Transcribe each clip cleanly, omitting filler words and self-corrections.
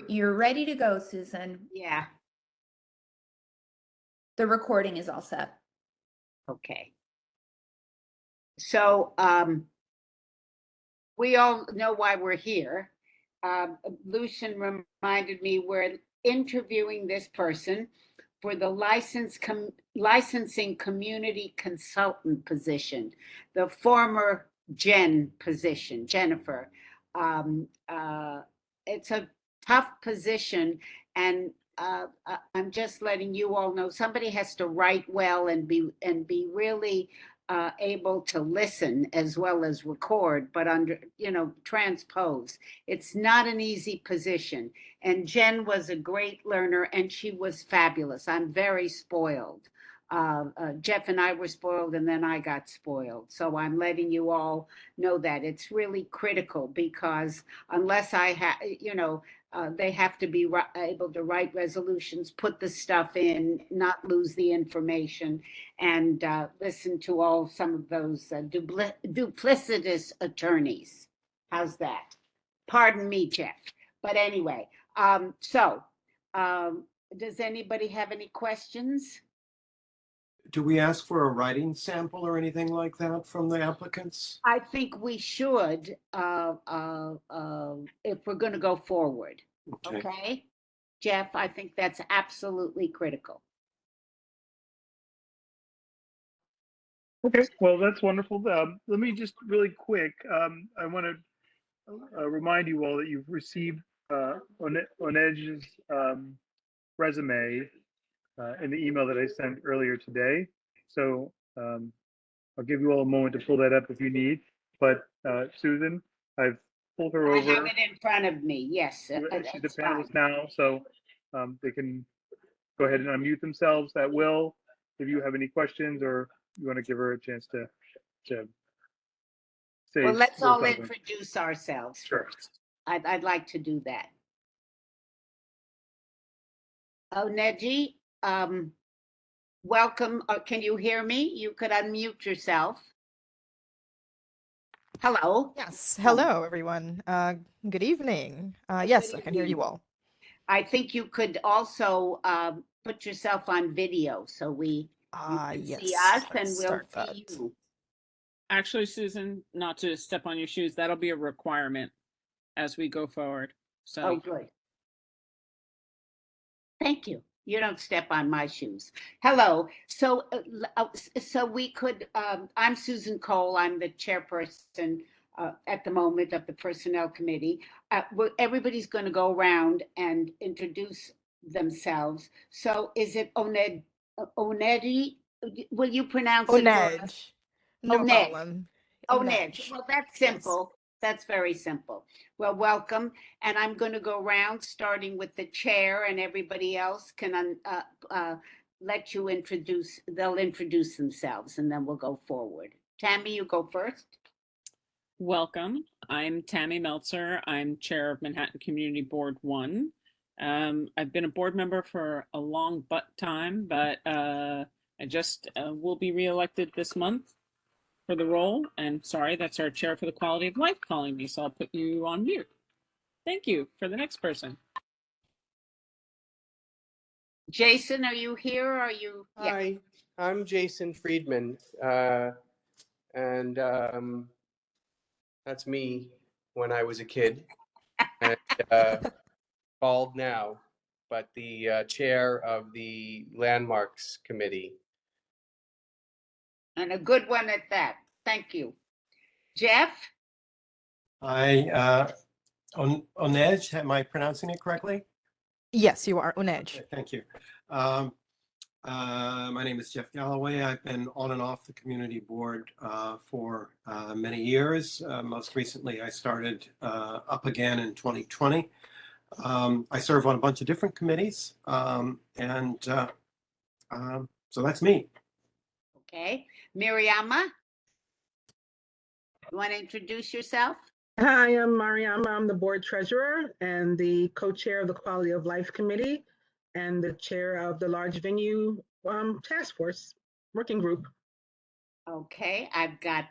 You're ready to go, Susan. Yeah, The recording is all set. okay. So we all know why we're here. Lucian reminded me we're interviewing this person for the licensing community consultant position, the former position, Jennifer. Um, uh, it's a tough position, and I'm just letting you all know somebody has to write well and be really able to listen as well as record, but transpose. It's not an easy position. And Jen was a great learner and she was fabulous. I'm very spoiled. Jeff and I were spoiled and then I got spoiled. So I'm letting you all know that it's really critical because unless I have, they have to be able to write resolutions, put the stuff in, not lose the information, and listen to some of those duplicitous attorneys. How's that? Pardon me, Jeff. But anyway, so does anybody have any questions? Do we ask for a writing sample or anything like that from the applicants? I think we should if we're going to go forward. Okay. Jeff, I think that's absolutely critical. Okay, well, that's wonderful. Let me just really quick, I want to remind you all that you've received Onej's resume in the email that I sent earlier today. So I'll give you all a moment to pull that up if you need. But Susan, I've pulled her over. I have it in front of me, yes. She's the panelist now, so they can go ahead and unmute themselves at will. If you have any questions or you want to give her a chance to say. Well, let's all something. introduce ourselves Sure. first. I'd like to do that. Oneji, welcome. Can you hear me? You could unmute yourself. Hello. Yes. Hello, everyone. Good evening. Yes, Good I can hear you evening. all. I think you could also put yourself on video so you can Yes. see us and Let's we'll start see that. you. Actually, Susan, not to step on your shoes, that'll be a requirement as we go forward. So, Oh, good. Thank you. You don't step on my shoes. Hello. So, we could. I'm Susan Cole. I'm the chairperson at the moment of the Personnel Committee. Everybody's going to go around and introduce themselves. So, is it Onedi? Will you pronounce it? Onej. No Onej. problem. Onej. Well, that's simple. Yes. That's very simple. Well, welcome. And I'm going to go around starting with the chair and everybody else can let you they'll introduce themselves and then we'll go forward. Tammy, you go first. welcome. I'm Tammy Meltzer. I'm chair of Manhattan Community Board 1. I've been a board member for a long time, but I just will be reelected this month for the role. And sorry, that's our chair for the quality of life calling me, so I'll put you on mute. Thank you. For the next person. Jason, are you here? Are you? Hi, I'm Jason Friedman, and that's me when I was a kid, and bald now, but the chair of the Landmarks Committee. And a good one at that. Thank you. Jeff? Onej, am I pronouncing it correctly? Yes, you are Onej. Okay, thank you. My name is Jeff Galloway. I've been on and off the community board for many years. Most recently, I started up again in 2020. I serve on a bunch of different committees, so that's me. Okay. Miriama? You want to introduce yourself? Hi, I'm Mariama. I'm the board treasurer and the co-chair of the Quality of Life Committee and the chair of the large venue task force working group. Okay, I've got,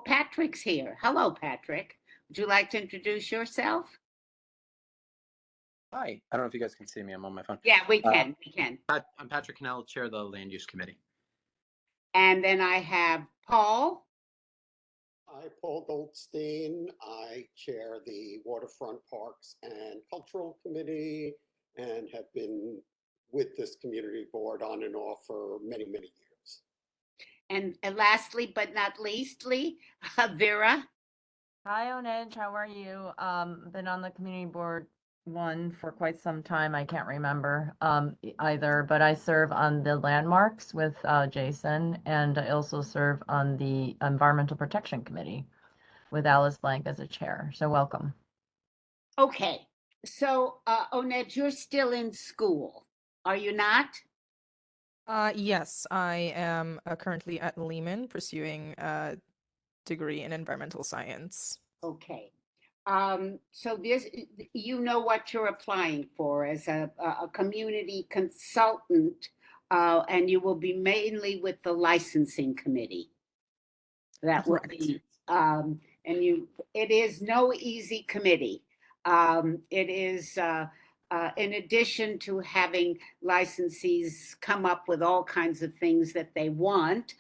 Patrick's here. Hello, Patrick. would you like to introduce yourself? Hi, I don't know if you guys can see me. I'm on my phone. Yeah, we can. I'm Patrick Cannell, Chair of the Land Use Committee. And then I have Paul. Hi, Paul Goldstein. I chair the Waterfront Parks and Cultural Committee and have been with this community board on and off for many, many years. And lastly, but not leastly, Vera. Hi, Onedge. How are you? Been on the community board one for quite some time. I can't remember either, but I serve on the landmarks with Jason, and I also serve on the Environmental Protection Committee with Alice Blank as a chair. So welcome. Okay, so Oned, you're still in school, are you not? Yes, I am currently at Lehman pursuing a degree in environmental science. Okay. So this, you know what you're applying for as a community consultant, and you will be mainly with the licensing committee. That will Correct. be, it is no easy committee. It is, in addition to having licensees come up with all kinds of things that they want,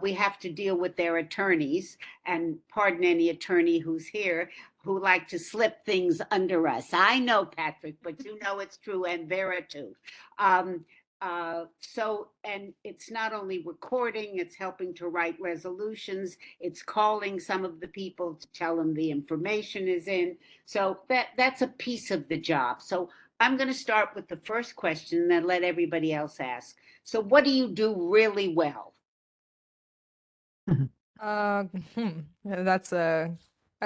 we have to deal with their attorneys, and pardon any attorney who's here who like to slip things under us. I know, Patrick, but you know it's true, and Vera too. And it's not only recording, it's helping to write resolutions, it's calling some of the people to tell them the information is in. So that's a piece of the job. So I'm going to start with the first question and then let everybody else ask. So what do you do really well? That's a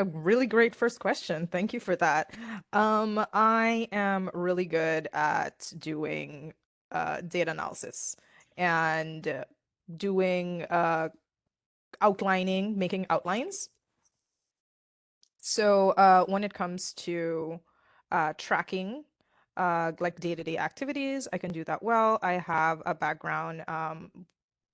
really great first question. Thank you for that. I am really good at doing data analysis and doing outlining, making outlines. So when it comes to tracking like day-to-day activities, I can do that well. I have a background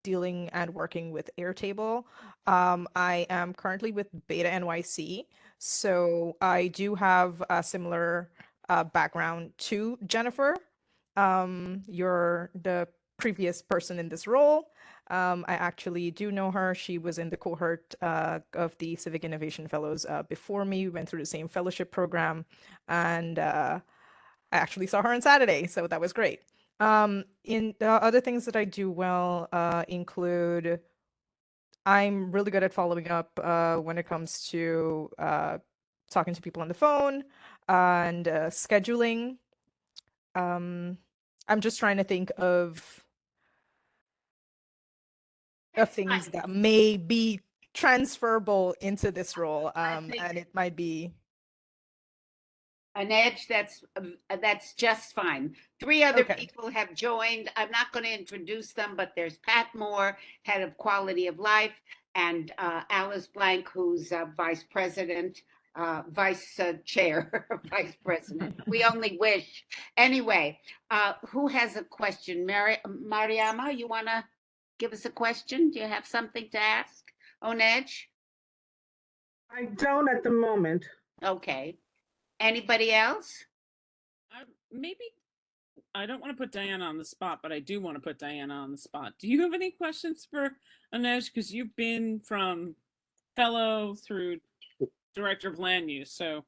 dealing and working with Airtable. I am currently with Beta NYC, so I do have a similar background to Jennifer. You're the previous person in this role. I actually do know her. She was in the cohort of the Civic Innovation Fellows before me. We went through the same fellowship program, and I actually saw her on Saturday, so that was great. In the other things that I do well include I'm really good at following up when it comes to talking to people on the phone and scheduling. I'm just trying to think of things that may be transferable into this role, and it might be An edge, that's just fine. Three other Okay. people have joined. I'm not going to introduce them, but there's Pat Moore, head of quality of life, and Alice Blank, who's vice president, vice chair, vice president. We only wish. Anyway, who has a question? Mariama, you want to give us a question? Do you have something to ask? Onedge? I don't at the moment. Okay. Anybody else? Maybe I don't want to put Diana on the spot, but I do want to put Diana on the spot. Do you have any questions for Anej? Because you've been from fellow through director of land use, so.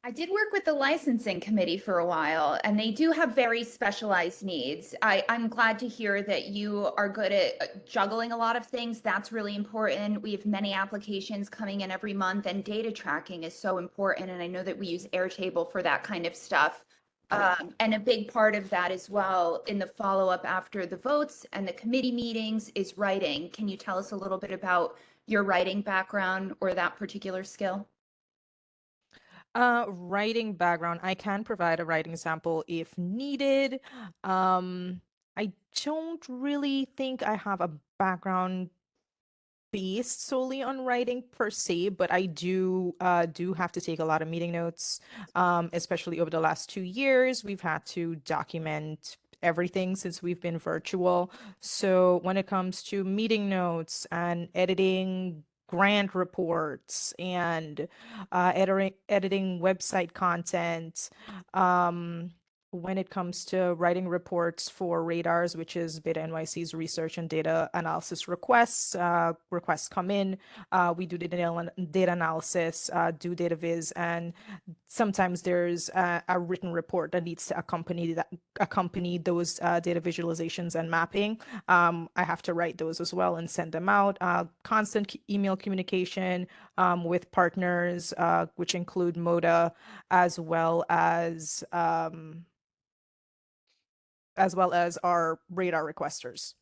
I did work with the licensing committee for a while, and they do have very specialized needs. I'm glad to hear that you are good at juggling a lot of things. That's really important. We have many applications coming in every month, and data tracking is so important. And I know that we use Airtable for that kind of stuff. And a big part of that as well in the follow-up after the votes and the committee meetings is writing. Can you tell us a little bit about your writing background or that particular skill? Writing background. I can provide a writing sample if needed. I don't really think I have a background based solely on writing per se, but I do have to take a lot of meeting notes, especially over the last 2 years. We've had to document everything since we've been virtual. So when it comes to meeting notes and editing grant reports and editing website content. When it comes to writing reports for radars, which is Beta NYC's research and data analysis requests, requests come in, we do data analysis, do data viz, and sometimes there's a written report that needs to accompany those data visualizations and mapping. I have to write those as well and send them out. Constant email communication with partners, which include MODA, as well as our radar requesters.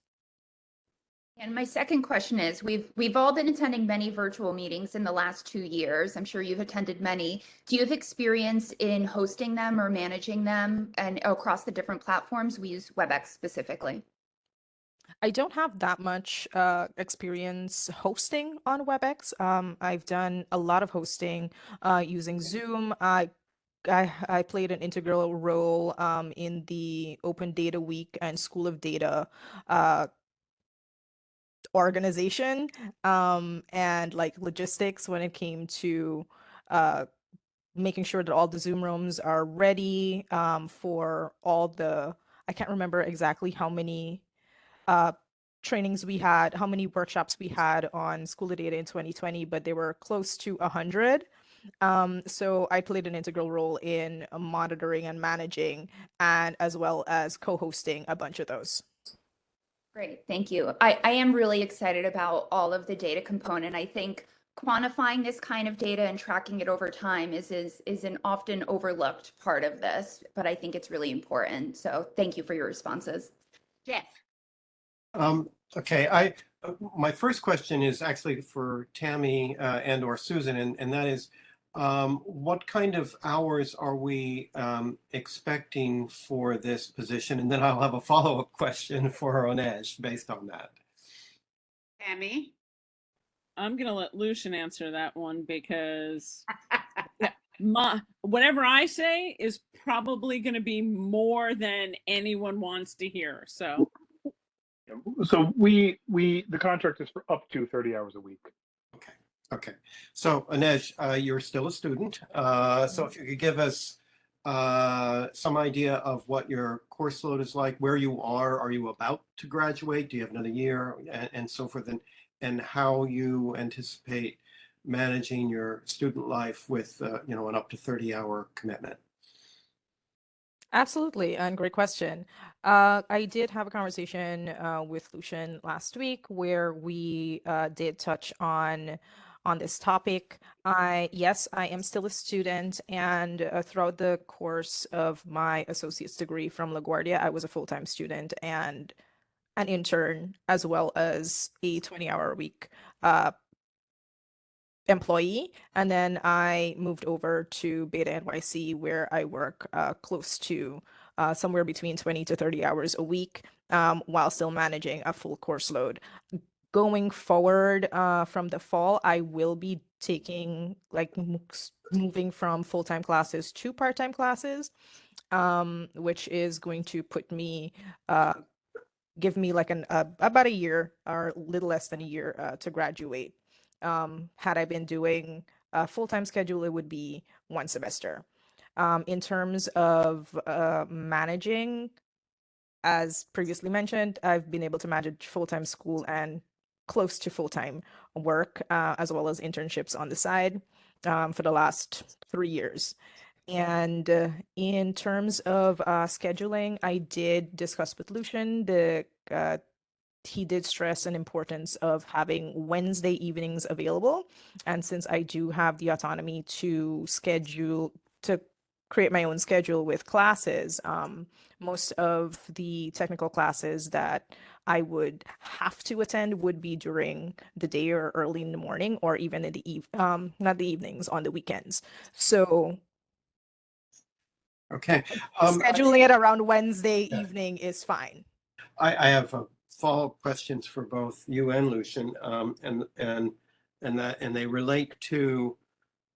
And my second question is, we've all been attending many virtual meetings in the last 2 years. I'm sure you've attended many. Do you have experience in hosting them or managing them and across the different platforms? We use WebEx specifically. I don't have that much experience hosting on WebEx. I've done a lot of hosting using Zoom. I played an integral role in the Open Data Week and School of Data organization and like logistics when it came to making sure that all the Zoom rooms are ready for all the, I can't remember exactly how many trainings we had, how many workshops we had on School of Data in 2020, but they were close to 100. So I played an integral role in monitoring and managing, and as well as co-hosting a bunch of those. Great, thank you. I am really excited about all of the data component. I think quantifying this kind of data and tracking it over time is an often overlooked part of this, but I think it's really important. So thank you for your responses. Jeff. Okay, my first question is actually for Tammy and or Susan, and that is, what kind of hours are we expecting for this position? And then I'll have a follow-up question for Onej based on that. Tammy? I'm going to let Lucian answer that one because whatever I say is probably going to be more than anyone wants to hear. So the contract is for up to 30 hours a week. Okay. So Onej, you're still a student. So if you could give us some idea of what your course load is like, where you are you about to graduate? Do you have another year and so forth? And how you anticipate managing your student life with, an up to 30-hour commitment? Absolutely, and great question. I did have a conversation with Lucian last week where we did touch on this topic. Yes, I am still a student, and throughout the course of my associate's degree from LaGuardia, I was a full-time student and an intern, as well as a 20-hour a week employee. And then I moved over to Beta NYC, where I work close to somewhere between 20 to 30 hours a week while still managing a full course load. Going forward from the fall, I will be taking moving from full-time classes to part-time classes, which is going to put me give me like about a year or a little less than a year to graduate. Had I been doing a full-time schedule, it would be one semester. In terms of managing, as previously mentioned, I've been able to manage full-time school and close to full-time work, as well as internships on the side for the last 3 years. And in terms of scheduling, I did discuss with Lucian he did stress an importance of having Wednesday evenings available. And since I do have the autonomy to create my own schedule with classes, most of the technical classes that I would have to attend would be during the day or early in the morning, or even in the not the evenings, on the weekends. So Okay. scheduling it around Wednesday evening is fine. I have follow-up questions for both you and Lucian, and they relate to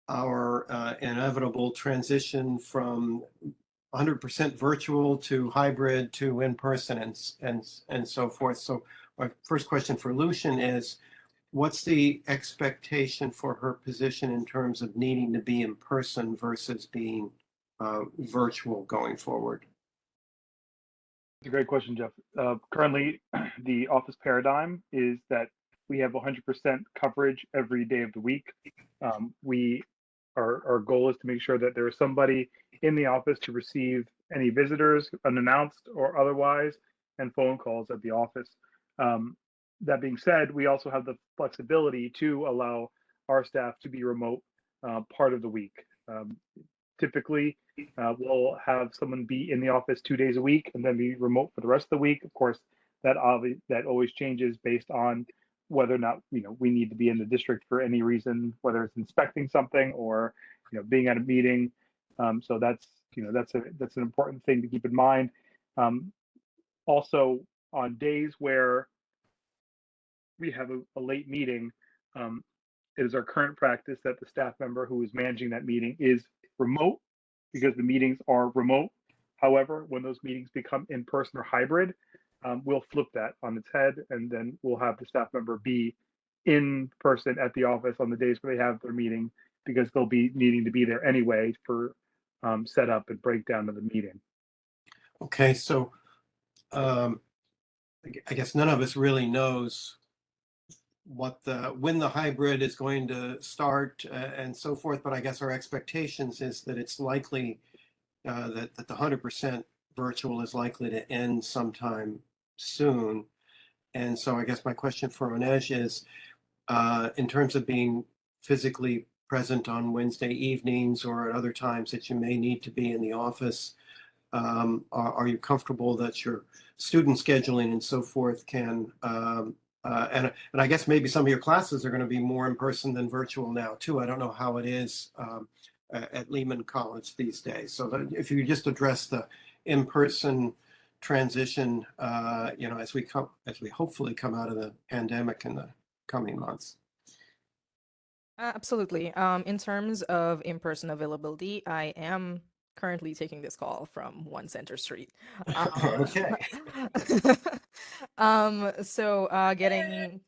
our inevitable transition from 100% virtual to hybrid to in person and so forth. So my first question for Lucian is, what's the expectation for her position in terms of needing to be in person versus being virtual going forward? It's a great question, Jeff. Currently, the office paradigm is that we have 100% coverage every day of the week. Our goal is to make sure that there is somebody in the office to receive any visitors, unannounced or otherwise, and phone calls at the office. That being said, we also have the flexibility to allow our staff to be remote part of the week. Typically, we'll have someone be in the office 2 days a week and then be remote for the rest of the week. Of course, that always changes based on whether or not we need to be in the district for any reason, whether it's inspecting something or being at a meeting. So that's that's an important thing to keep in mind. Also, on days where we have a late meeting, it is our current practice that the staff member who is managing that meeting is remote because the meetings are remote. However, when those meetings become in person or hybrid, we'll flip that on its head, and then we'll have the staff member be in person at the office on the days where they have their meeting because they'll be needing to be there anyway for setup and breakdown of the meeting. Okay, so I guess none of us really knows when the hybrid is going to start and so forth, but I guess our expectations is that it's likely that the 100% virtual is likely to end sometime soon. And so I guess my question for Onej is, in terms of being physically present on Wednesday evenings or at other times that you may need to be in the office, are you comfortable that your student scheduling and so forth can, and I guess maybe some of your classes are going to be more in person than virtual now too. I don't know how it is at Lehman College these days. So that if you could just address the in-person transition, as we hopefully come out of the pandemic in the coming months. Absolutely. In terms of in-person availability, I am currently taking this call from 1 Center Street. Okay. So getting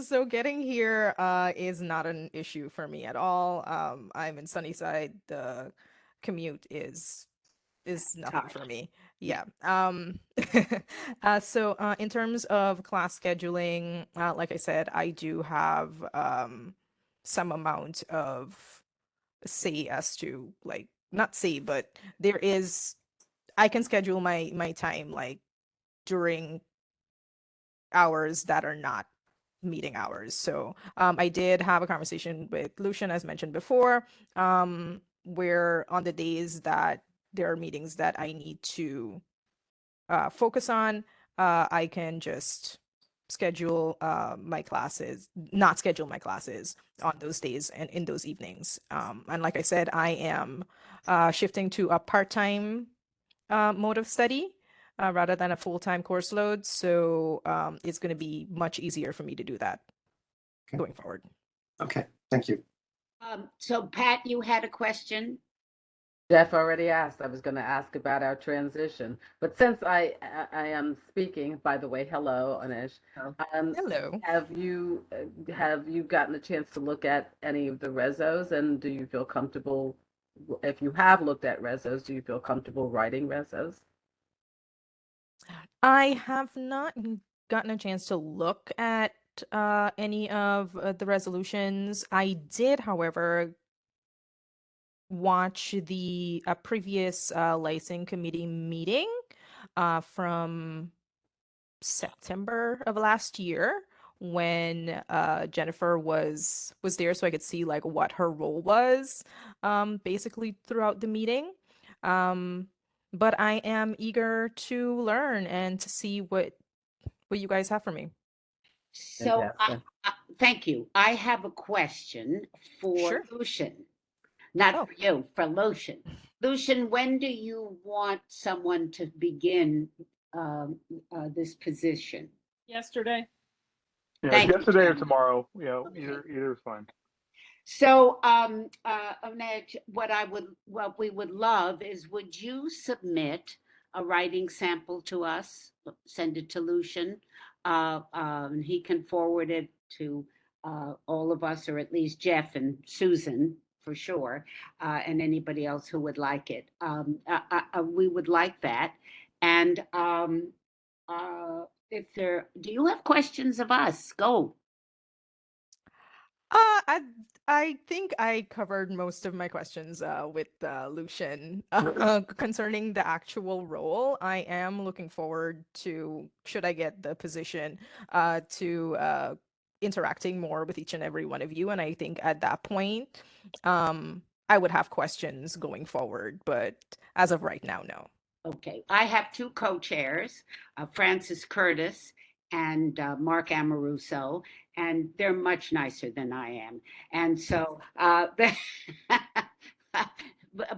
so getting here is not an issue for me at all. I'm in Sunnyside. The commute is nothing for me. Yeah. So in terms of class scheduling, like I said, I do have some amount of say as to not say, but I can schedule my time like during hours that are not meeting hours. So I did have a conversation with Lucian, as mentioned before, where on the days that there are meetings that I need to focus on, I can just not schedule my classes on those days and in those evenings. And like I said, I am shifting to a part-time mode of study rather than a full-time course load. So it's going to be much easier for me to do that going forward. Okay, thank you. So Pat, you had a question? Jeff already asked. I was going to ask about our transition, but since I am speaking, by the way, hello, Anish. Hello. Have you gotten a chance to look at any of the resos, and do you feel comfortable? If you have looked at resos, do you feel comfortable writing resos? I have not gotten a chance to look at any of the resolutions. I did, however, watch the previous licensing committee meeting from September of last year when Jennifer was there, so I could see like what her role was basically throughout the meeting. But I am eager to learn and to see what you guys have for me. So thank you. I have a question for Sure. Lucian. Not for you, for Lucian. Lucian, when do you want someone to begin this position? Yesterday. Yeah, Thank you, yesterday or Tammy. tomorrow. Okay. Either is fine. So, Onej, what we would love is, would you submit a writing sample to us? Send it to Lucian he can forward it to all of us, or at least Jeff and Susan for sure, and anybody else who would like it. We would like that. And do you have questions of us? Go. I think I covered most of my questions with Lucian concerning the actual role. I am looking forward to, should I get the position, to interacting more with each and every one of you. And I think at that point, I would have questions going forward. But as of right now, no. Okay, I have two co-chairs, Francis Curtis and Mark Amoruso, and they're much nicer than I am. And so,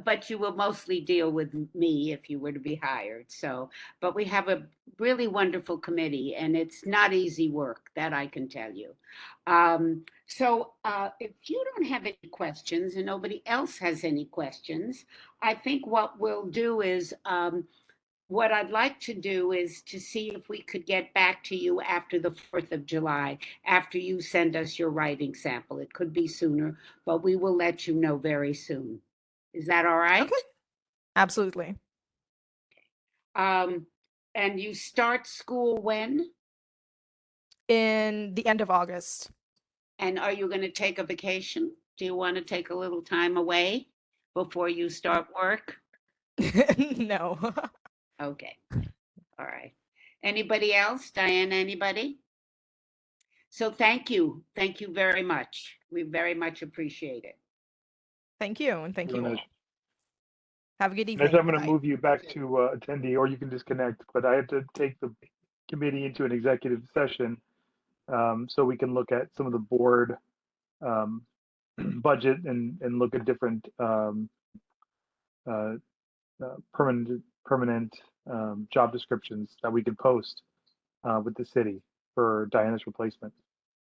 but you will mostly deal with me if you were to be hired. So, but we have a really wonderful committee, and it's not easy work, that I can tell you. So if you don't have any questions and nobody else has any questions, I think what we'll do is, what I'd like to do is to see if we could get back to you after the 4th of July, after you send us your writing sample. It could be sooner, but we will let you know very soon. Is that all right? Okay. Absolutely. And you start school when? In the end of August. And are you going to take a vacation? Do you want to take a little time away before you start work? No. Okay. All right. Anybody else? Diana, anybody? So thank you. Thank you very much. We very much appreciate it. Thank you. And thank you all. Next, Have a good evening. I'm going to Bye. move you back to attendee, or you can disconnect, but I have to take the committee into an executive session so we can look at some of the board budget and look at different permanent job descriptions that we could post with the city for Diana's replacement.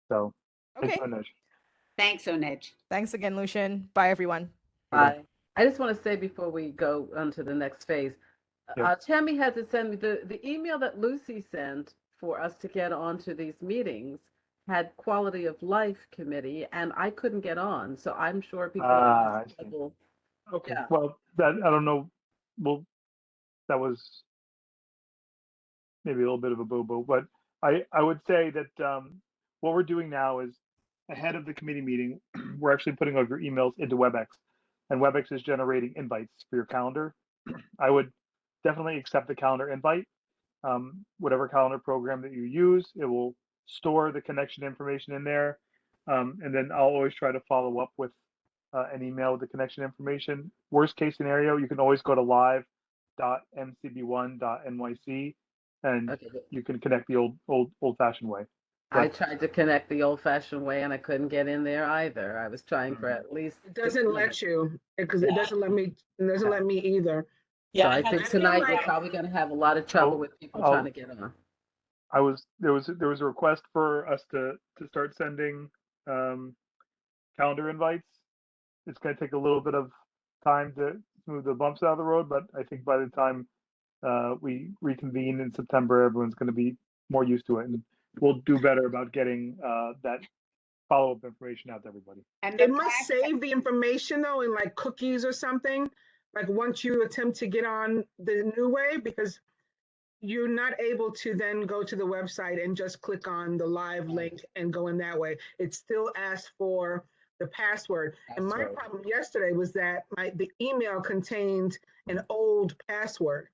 So, Okay. thanks, Anej. Thanks, Onej. Thanks again, Lucian. Bye, everyone. Bye. I just want to say before we go on to the next phase, Tammy had to send me the email that Lucy sent for us to get onto these meetings had quality of life committee, and I couldn't get on. So I'm sure people are having trouble. Okay. Yeah. Well, that I don't know. Well, that was maybe a little bit of a boo-boo, but I would say that what we're doing now is ahead of the committee meeting, we're actually putting all your emails into WebEx, and WebEx is generating invites for your calendar. I would definitely accept the calendar invite. Whatever calendar program that you use, it will store the connection information in there. And then I'll always try to follow up with an email with the connection information. Worst case scenario, you can always go to live.mcb1.nyc and you can connect the old fashioned way. I tried to connect the old-fashioned way, and I couldn't get in there either. I was trying for at least. It doesn't let you because it doesn't let me. It doesn't let me either. So I think tonight we're probably going to have a lot of trouble with people trying to get on. There was a request for us to start sending calendar invites. It's going to take a little bit of time to smooth the bumps out of the road, but I think by the time we reconvene in September, everyone's going to be more used to it, and we'll do better about getting that follow-up information out to everybody. And it must save the information though in like cookies or something, like once you attempt to get on the new way, because you're not able to then go to the website and just click on the live link and go in that way. It still asks for the password. And my problem yesterday was that the email contained an old password.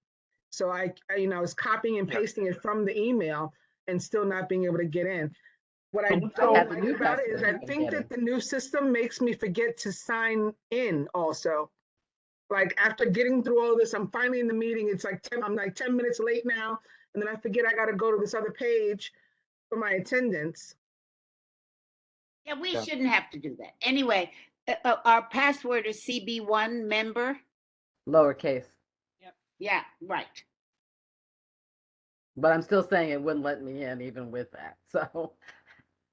So I was copying and pasting it from the email and still not being able to get in. What I don't like about it is I think that the new system makes me forget to sign in also. Like after getting through all this, I'm finally in the meeting. It's like I'm like 10 minutes late now. And then I forget I got to go to this other page for my attendance. Yeah, we shouldn't have to do that. Anyway, our password is CB1 member. Lowercase. Yep. Yeah, right. But I'm still saying it wouldn't let me in even with that. So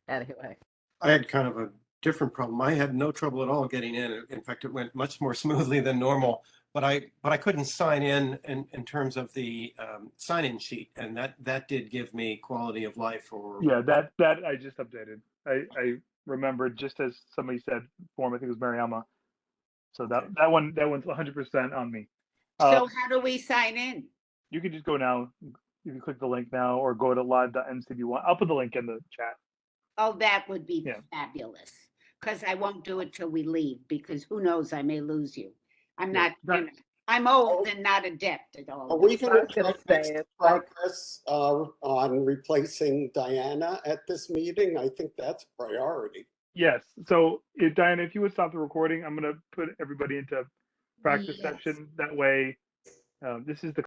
anyway. I had kind of a different problem. I had no trouble at all getting in. In fact, it went much more smoothly than normal but I couldn't sign in terms of the sign-in sheet, and that did give me quality of life. Or Yeah, that I just updated. I remembered, just as somebody said, form, I think it was Mariama. So Okay. that one's 100% on me. So how do we sign in? You can just go now. You can click the link now, or go to live.ncb1. I'll put the link in the chat. Oh, that would be Yeah. fabulous. Because I won't do it till we leave, because who knows, I may lose you. I'm Yeah, not, you know, I'm old and not adept at all. Are we this. going was to gonna try say, make some it's like- progress on replacing Diana at this meeting? I think that's a priority. Yes. So, Diana, if you would stop the recording, I'm going to put everybody into practice Yes. session. That way, this is the